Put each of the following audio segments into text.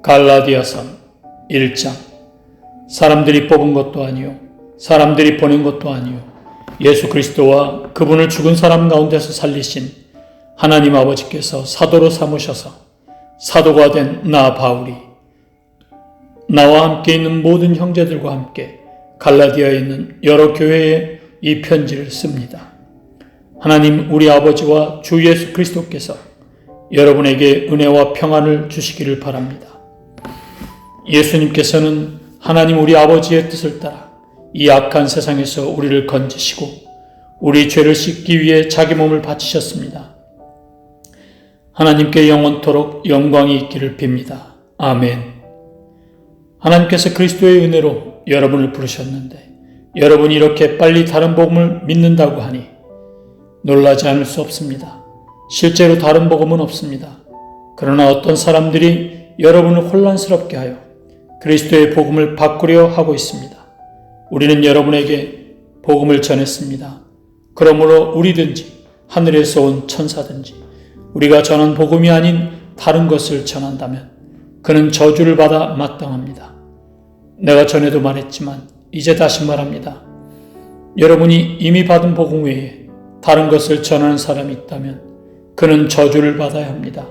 갈라디아서 1장. 사람들이 뽑은 것도 아니요 사람들이 보낸 것도 아니요 예수 그리스도와 그분을 죽은 사람 가운데서 살리신 하나님 아버지께서 사도로 삼으셔서 사도가 된 나 바울이 나와 함께 있는 모든 형제들과 함께 갈라디아에 있는 여러 교회에 이 편지를 씁니다. 하나님 우리 아버지와 주 예수 그리스도께서 여러분에게 은혜와 평안을 주시기를 바랍니다. 예수님께서는 하나님 우리 아버지의 뜻을 따라 이 악한 세상에서 우리를 건지시고 우리 죄를 씻기 위해 자기 몸을 바치셨습니다. 하나님께 영원토록 영광이 있기를 빕니다. 아멘. 하나님께서 그리스도의 은혜로 여러분을 부르셨는데 여러분이 이렇게 빨리 다른 복음을 믿는다고 하니 놀라지 않을 수 없습니다. 실제로 다른 복음은 없습니다. 그러나 어떤 사람들이 여러분을 혼란스럽게 하여 그리스도의 복음을 바꾸려 하고 있습니다. 우리는 여러분에게 복음을 전했습니다. 그러므로 우리든지 하늘에서 온 천사든지 우리가 전한 복음이 아닌 다른 것을 전한다면 그는 저주를 받아 마땅합니다. 내가 전에도 말했지만 이제 다시 말합니다. 여러분이 이미 받은 복음 외에 다른 것을 전하는 사람이 있다면 그는 저주를 받아야 합니다.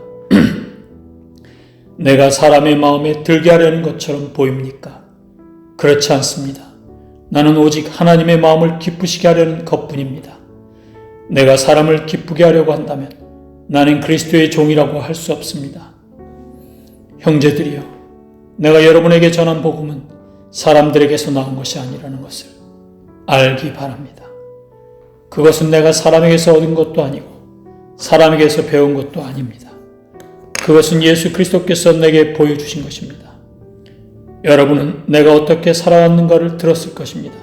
내가 사람의 마음에 들게 하려는 것처럼 보입니까? 그렇지 않습니다. 나는 오직 하나님의 마음을 기쁘시게 하려는 것뿐입니다. 내가 사람을 기쁘게 하려고 한다면 나는 그리스도의 종이라고 할 수 없습니다. 형제들이여, 내가 여러분에게 전한 복음은 사람들에게서 나온 것이 아니라는 것을 알기 바랍니다. 그것은 내가 사람에게서 얻은 것도 아니고 사람에게서 배운 것도 아닙니다. 그것은 예수 그리스도께서 내게 보여주신 것입니다. 여러분은 내가 어떻게 살아왔는가를 들었을 것입니다.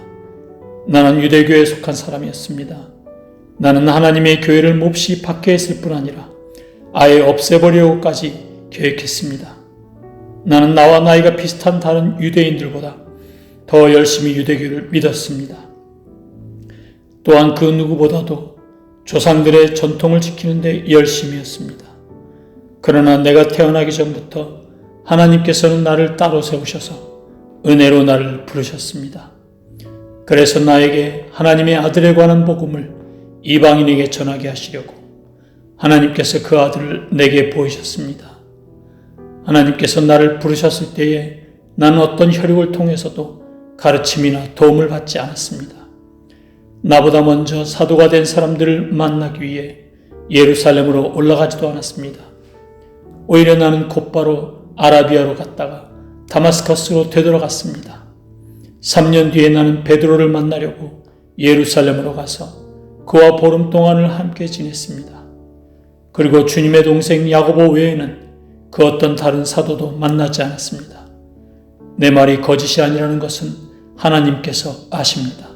나는 유대교에 속한 사람이었습니다. 나는 하나님의 교회를 몹시 박해했을 뿐 아니라 아예 없애버리려고까지 계획했습니다. 나는 나와 나이가 비슷한 다른 유대인들보다 더 열심히 유대교를 믿었습니다. 또한 그 누구보다도 조상들의 전통을 지키는 데 열심히 했습니다. 그러나 내가 태어나기 전부터 하나님께서는 나를 따로 세우셔서 은혜로 나를 부르셨습니다. 그래서 나에게 하나님의 아들에 관한 복음을 이방인에게 전하게 하시려고 하나님께서 그 아들을 내게 보이셨습니다. 하나님께서 나를 부르셨을 때에 나는 어떤 혈육을 통해서도 가르침이나 도움을 받지 않았습니다. 나보다 먼저 사도가 된 사람들을 만나기 위해 예루살렘으로 올라가지도 않았습니다. 오히려 나는 곧바로 아라비아로 갔다가 다마스커스로 되돌아갔습니다. 3년 뒤에 나는 베드로를 만나려고 예루살렘으로 가서 그와 보름 동안을 함께 지냈습니다. 그리고 주님의 동생 야고보 외에는 그 어떤 다른 사도도 만나지 않았습니다. 내 말이 거짓이 아니라는 것은 하나님께서 아십니다.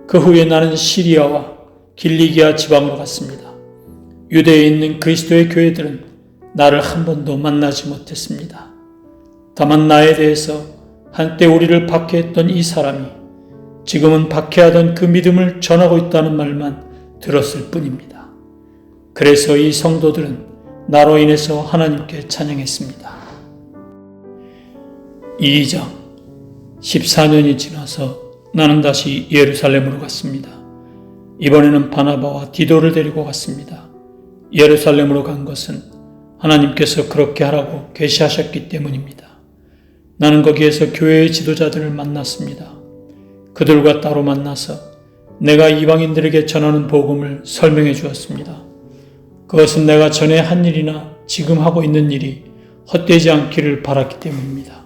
그 후에 나는 시리아와 길리기아 지방으로 갔습니다. 유대에 있는 그리스도의 교회들은 나를 한 번도 만나지 못했습니다. 다만 나에 대해서 한때 우리를 박해했던 이 사람이 지금은 박해하던 그 믿음을 전하고 있다는 말만 들었을 뿐입니다. 그래서 이 성도들은 나로 인해서 하나님께 찬양했습니다. 2장. 14년이 지나서 나는 다시 예루살렘으로 갔습니다. 이번에는 바나바와 디도를 데리고 갔습니다. 예루살렘으로 간 것은 하나님께서 그렇게 하라고 계시하셨기 때문입니다. 나는 거기에서 교회의 지도자들을 만났습니다. 그들과 따로 만나서 내가 이방인들에게 전하는 복음을 설명해 주었습니다. 그것은 내가 전에 한 일이나 지금 하고 있는 일이 헛되지 않기를 바랐기 때문입니다.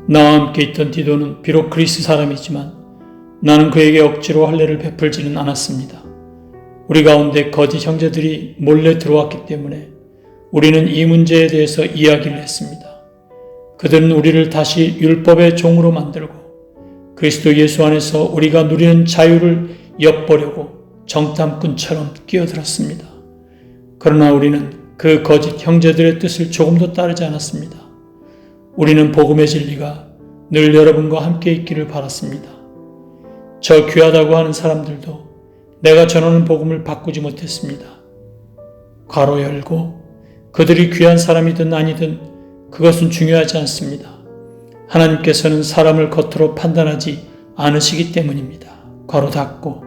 나와 함께 있던 디도는 비록 그리스 사람이지만 나는 그에게 억지로 할례를 베풀지는 않았습니다. 우리 가운데 거짓 형제들이 몰래 들어왔기 때문에 우리는 이 문제에 대해서 이야기를 했습니다. 그들은 우리를 다시 율법의 종으로 만들고 그리스도 예수 안에서 우리가 누리는 자유를 엿보려고 정탐꾼처럼 끼어들었습니다. 그러나 우리는 그 거짓 형제들의 뜻을 조금도 따르지 않았습니다. 우리는 복음의 진리가 늘 여러분과 함께 있기를 바랐습니다. 저 귀하다고 하는 사람들도 내가 전하는 복음을 바꾸지 못했습니다. 괄호 열고 그들이 귀한 사람이든 아니든 그것은 중요하지 않습니다. 하나님께서는 사람을 겉으로 판단하지 않으시기 때문입니다. 괄호 닫고.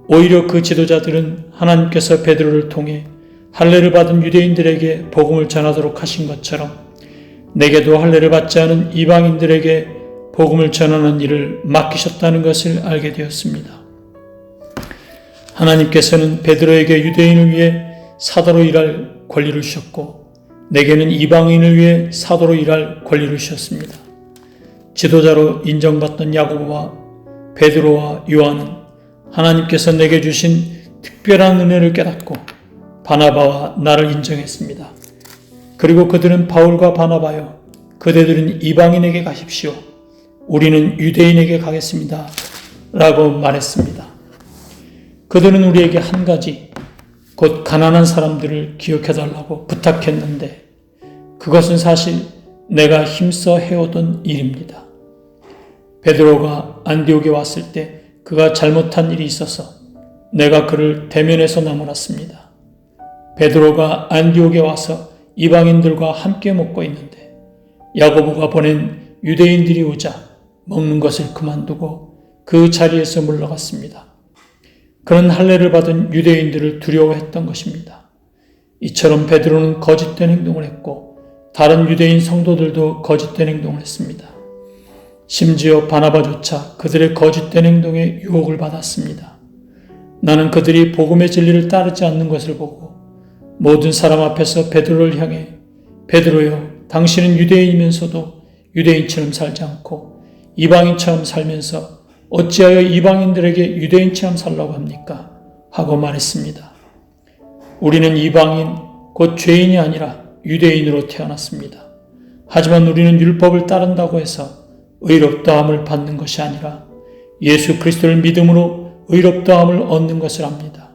오히려 그 지도자들은 하나님께서 베드로를 통해 할례를 받은 유대인들에게 복음을 전하도록 하신 것처럼 내게도 할례를 받지 않은 이방인들에게 복음을 전하는 일을 맡기셨다는 것을 알게 되었습니다. 하나님께서는 베드로에게 유대인을 위해 사도로 일할 권리를 주셨고 내게는 이방인을 위해 사도로 일할 권리를 주셨습니다. 지도자로 인정받던 야고보와 베드로와 요한은 하나님께서 내게 주신 특별한 은혜를 깨닫고 바나바와 나를 인정했습니다. 그리고 그들은 바울과 바나바여 그대들은 이방인에게 가십시오. 우리는 유대인에게 가겠습니다. 라고 말했습니다. 그들은 우리에게 한 가지, 곧 가난한 사람들을 기억해달라고 부탁했는데 그것은 사실 내가 힘써 해오던 일입니다. 베드로가 안디옥에 왔을 때 그가 잘못한 일이 있어서 내가 그를 대면해서 나무랐습니다. 베드로가 안디옥에 와서 이방인들과 함께 먹고 있는데 야고보가 보낸 유대인들이 오자 먹는 것을 그만두고 그 자리에서 물러갔습니다. 그는 할례를 받은 유대인들을 두려워했던 것입니다. 이처럼 베드로는 거짓된 행동을 했고 다른 유대인 성도들도 거짓된 행동을 했습니다. 심지어 바나바조차 그들의 거짓된 행동에 유혹을 받았습니다. 나는 그들이 복음의 진리를 따르지 않는 것을 보고 모든 사람 앞에서 베드로를 향해 베드로여, 당신은 유대인이면서도 유대인처럼 살지 않고 이방인처럼 살면서 어찌하여 이방인들에게 유대인처럼 살라고 합니까? 하고 말했습니다. 우리는 이방인, 곧 죄인이 아니라 유대인으로 태어났습니다. 하지만 우리는 율법을 따른다고 해서 의롭다함을 받는 것이 아니라 예수 그리스도를 믿음으로 의롭다함을 얻는 것을 압니다.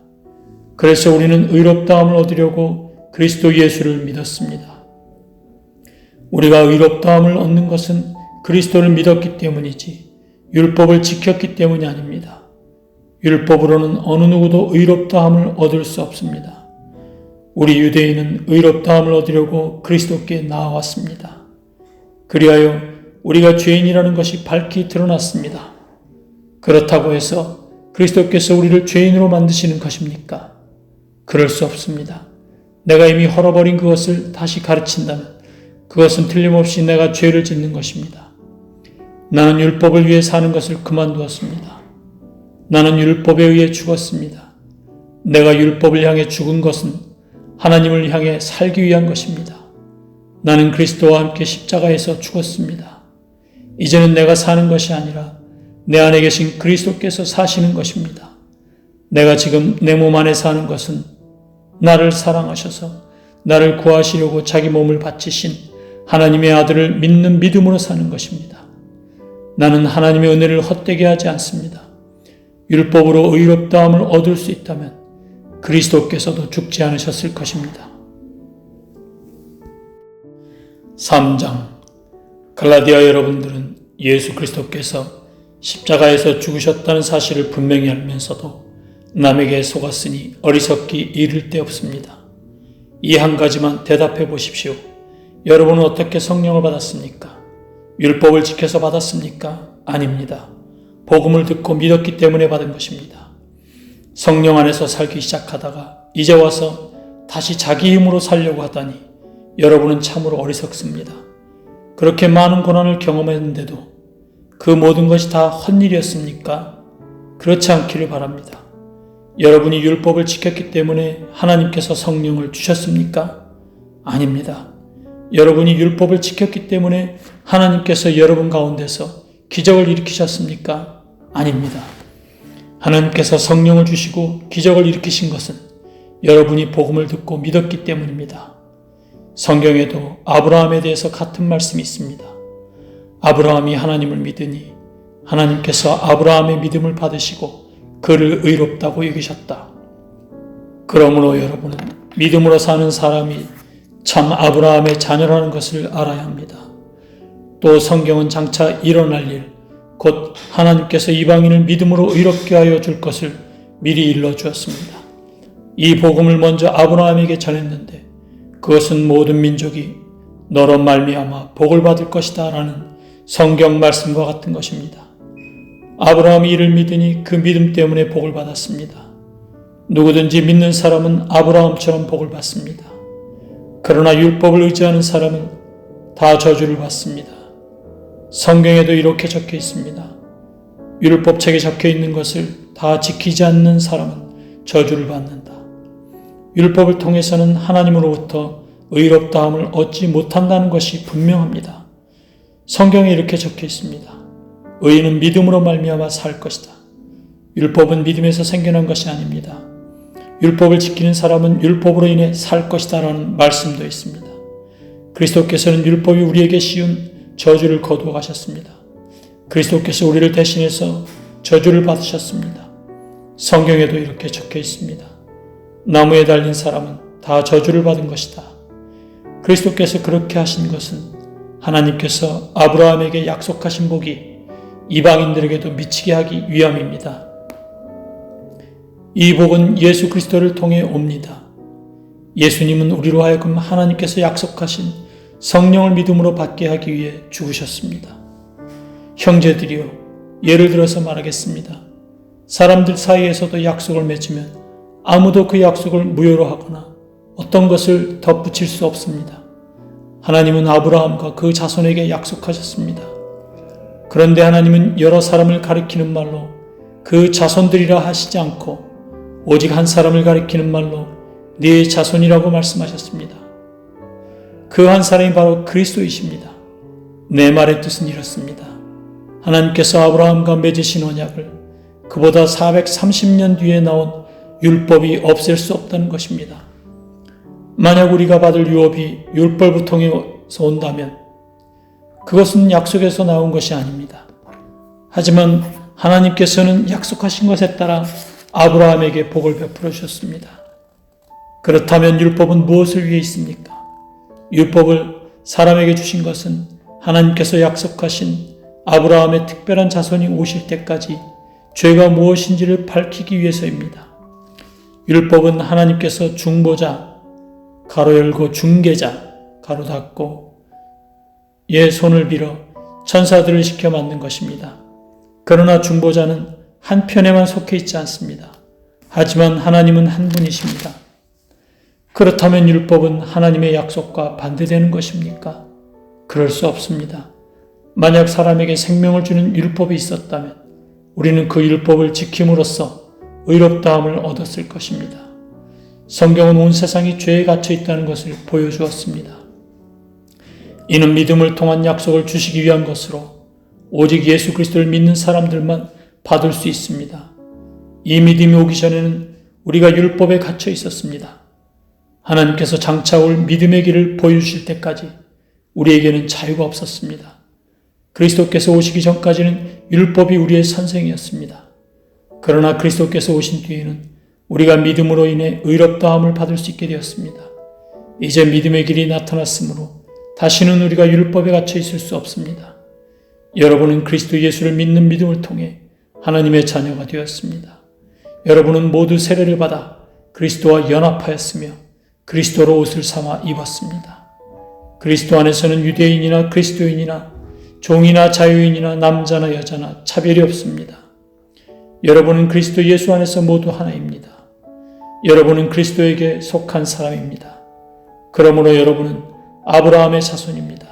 그래서 우리는 의롭다함을 얻으려고 그리스도 예수를 믿었습니다. 우리가 의롭다함을 얻는 것은 그리스도를 믿었기 때문이지 율법을 지켰기 때문이 아닙니다. 율법으로는 어느 누구도 의롭다함을 얻을 수 없습니다. 우리 유대인은 의롭다함을 얻으려고 그리스도께 나아왔습니다. 그리하여 우리가 죄인이라는 것이 밝히 드러났습니다. 그렇다고 해서 그리스도께서 우리를 죄인으로 만드시는 것입니까? 그럴 수 없습니다. 내가 이미 헐어버린 그것을 다시 가르친다면 그것은 틀림없이 내가 죄를 짓는 것입니다. 나는 율법을 위해 사는 것을 그만두었습니다. 나는 율법에 의해 죽었습니다. 내가 율법을 향해 죽은 것은 하나님을 향해 살기 위한 것입니다. 나는 그리스도와 함께 십자가에서 죽었습니다. 이제는 내가 사는 것이 아니라 내 안에 계신 그리스도께서 사시는 것입니다. 내가 지금 내 몸 안에 사는 것은 나를 사랑하셔서 나를 구하시려고 자기 몸을 바치신 하나님의 아들을 믿는 믿음으로 사는 것입니다. 나는 하나님의 은혜를 헛되게 하지 않습니다. 율법으로 의롭다함을 얻을 수 있다면 그리스도께서도 죽지 않으셨을 것입니다. 3장. 갈라디아 여러분들은 예수 그리스도께서 십자가에서 죽으셨다는 사실을 분명히 알면서도 남에게 속았으니 어리석기 이를 데 없습니다. 이 한 가지만 대답해 보십시오. 여러분은 어떻게 성령을 받았습니까? 율법을 지켜서 받았습니까? 아닙니다. 복음을 듣고 믿었기 때문에 받은 것입니다. 성령 안에서 살기 시작하다가 이제 와서 다시 자기 힘으로 살려고 하다니 여러분은 참으로 어리석습니다. 그렇게 많은 고난을 경험했는데도 그 모든 것이 다 헛일이었습니까? 그렇지 않기를 바랍니다. 여러분이 율법을 지켰기 때문에 하나님께서 성령을 주셨습니까? 아닙니다. 여러분이 율법을 지켰기 때문에 하나님께서 여러분 가운데서 기적을 일으키셨습니까? 아닙니다. 하나님께서 성령을 주시고 기적을 일으키신 것은 여러분이 복음을 듣고 믿었기 때문입니다. 성경에도 아브라함에 대해서 같은 말씀이 있습니다. 아브라함이 하나님을 믿으니 하나님께서 아브라함의 믿음을 받으시고 그를 의롭다고 여기셨다. 그러므로 여러분은 믿음으로 사는 사람이 참 아브라함의 자녀라는 것을 알아야 합니다. 또 성경은 장차 일어날 일, 곧 하나님께서 이방인을 믿음으로 의롭게 하여 줄 것을 미리 일러주었습니다. 이 복음을 먼저 아브라함에게 전했는데 그것은 모든 민족이 너로 말미암아 복을 받을 것이다 라는 성경 말씀과 같은 것입니다. 아브라함이 이를 믿으니 그 믿음 때문에 복을 받았습니다. 누구든지 믿는 사람은 아브라함처럼 복을 받습니다. 그러나 율법을 의지하는 사람은 다 저주를 받습니다. 성경에도 이렇게 적혀 있습니다. 율법책에 적혀 있는 것을 다 지키지 않는 사람은 저주를 받는다. 율법을 통해서는 하나님으로부터 의롭다함을 얻지 못한다는 것이 분명합니다. 성경에 이렇게 적혀 있습니다. 의인은 믿음으로 말미암아 살 것이다. 율법은 믿음에서 생겨난 것이 아닙니다. 율법을 지키는 사람은 율법으로 인해 살 것이다 라는 말씀도 있습니다. 그리스도께서는 율법이 우리에게 씌운 저주를 거두어 가셨습니다. 그리스도께서 우리를 대신해서 저주를 받으셨습니다. 성경에도 이렇게 적혀 있습니다. 나무에 달린 사람은 다 저주를 받은 것이다. 그리스도께서 그렇게 하신 것은 하나님께서 아브라함에게 약속하신 복이 이방인들에게도 미치게 하기 위함입니다. 이 복은 예수 그리스도를 통해 옵니다. 예수님은 우리로 하여금 하나님께서 약속하신 성령을 믿음으로 받게 하기 위해 죽으셨습니다. 형제들이여, 예를 들어서 말하겠습니다. 사람들 사이에서도 약속을 맺으면 아무도 그 약속을 무효로 하거나 어떤 것을 덧붙일 수 없습니다. 하나님은 아브라함과 그 자손에게 약속하셨습니다. 그런데 하나님은 여러 사람을 가리키는 말로 그 자손들이라 하시지 않고 오직 한 사람을 가리키는 말로 네 자손이라고 말씀하셨습니다. 그 한 사람이 바로 그리스도이십니다. 내 말의 뜻은 이렇습니다. 하나님께서 아브라함과 맺으신 언약을 그보다 430년 뒤에 나온 율법이 없앨 수 없다는 것입니다. 만약 우리가 받을 유업이 율법을 통해서 온다면 그것은 약속에서 나온 것이 아닙니다. 하지만 하나님께서는 약속하신 것에 따라 아브라함에게 복을 베풀어 주셨습니다. 그렇다면 율법은 무엇을 위해 있습니까? 율법을 사람에게 주신 것은 하나님께서 약속하신 아브라함의 특별한 자손이 오실 때까지 죄가 무엇인지를 밝히기 위해서입니다. 율법은 하나님께서 중보자, 가로 열고 중개자, 가로 닫고 예 손을 빌어 천사들을 시켜 만든 것입니다. 그러나 중보자는 한 편에만 속해 있지 않습니다. 하지만 하나님은 한 분이십니다. 그렇다면 율법은 하나님의 약속과 반대되는 것입니까? 그럴 수 없습니다. 만약 사람에게 생명을 주는 율법이 있었다면 우리는 그 율법을 지킴으로써 의롭다함을 얻었을 것입니다. 성경은 온 세상이 죄에 갇혀 있다는 것을 보여주었습니다. 이는 믿음을 통한 약속을 주시기 위한 것으로 오직 예수 그리스도를 믿는 사람들만 받을 수 있습니다. 이 믿음이 오기 전에는 우리가 율법에 갇혀 있었습니다. 하나님께서 장차 올 믿음의 길을 보여주실 때까지 우리에게는 자유가 없었습니다. 그리스도께서 오시기 전까지는 율법이 우리의 선생이었습니다. 그러나 그리스도께서 오신 뒤에는 우리가 믿음으로 인해 의롭다함을 받을 수 있게 되었습니다. 이제 믿음의 길이 나타났으므로 다시는 우리가 율법에 갇혀 있을 수 없습니다. 여러분은 그리스도 예수를 믿는 믿음을 통해 하나님의 자녀가 되었습니다. 여러분은 모두 세례를 받아 그리스도와 연합하였으며 그리스도로 옷을 삼아 입었습니다. 그리스도 안에서는 유대인이나 그리스도인이나 종이나 자유인이나 남자나 여자나 차별이 없습니다. 여러분은 그리스도 예수 안에서 모두 하나입니다. 여러분은 그리스도에게 속한 사람입니다. 그러므로 여러분은 아브라함의 자손입니다.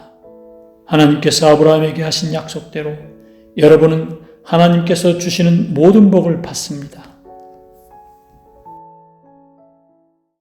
하나님께서 아브라함에게 하신 약속대로 여러분은 하나님께서 주시는 모든 복을 받습니다.